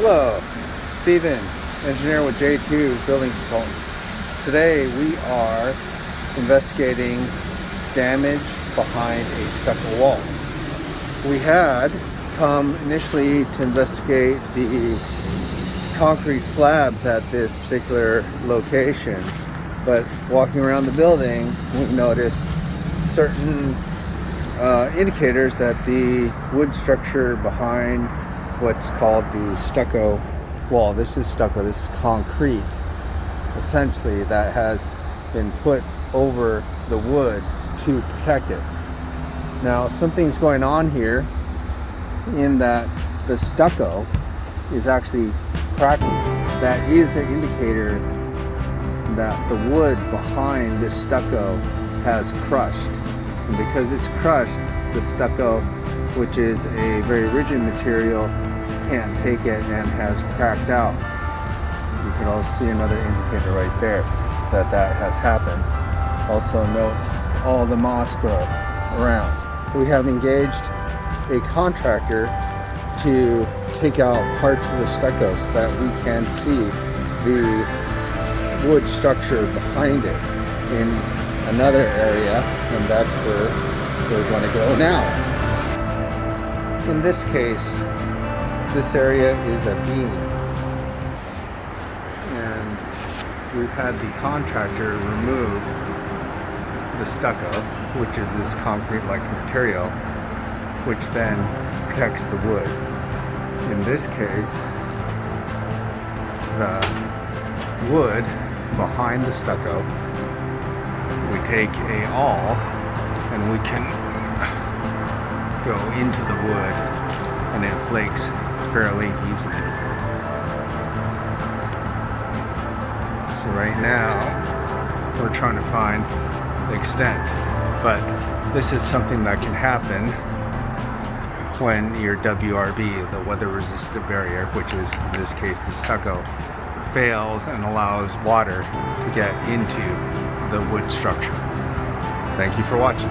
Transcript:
Hello, Steven, engineer with J2 Building Consultants. Today we are investigating damage behind a stucco wall. We had come initially to investigate the concrete slabs at this particular location, but walking around the building we noticed certain indicators that the wood structure behind what's called the stucco wall. This is stucco, this is concrete, essentially, that has been put over the wood to protect it. Now, something's going on here in that the stucco is actually cracking. That is the indicator that the wood behind this stucco has crushed. And because it's crushed, the stucco, which is a very rigid material, can't take it and has cracked out. You can also see another indicator right there that has happened. Also note all the moss growth around. We have engaged a contractor to take out parts of the stucco so that we can see the wood structure behind it in another area, and that's where we're going to go now. In this case, this area is a beam, and we've had the contractor remove the stucco, which is this concrete-like material, which then protects the wood. In this case, the wood behind the stucco, we take a awl and we can go into the wood and it flakes fairly easily. So right now we're trying to find the extent, but this is something that can happen when your WRB, the weather resistant barrier, which is in this case the stucco, fails and allows water to get into the wood structure. Thank you for watching.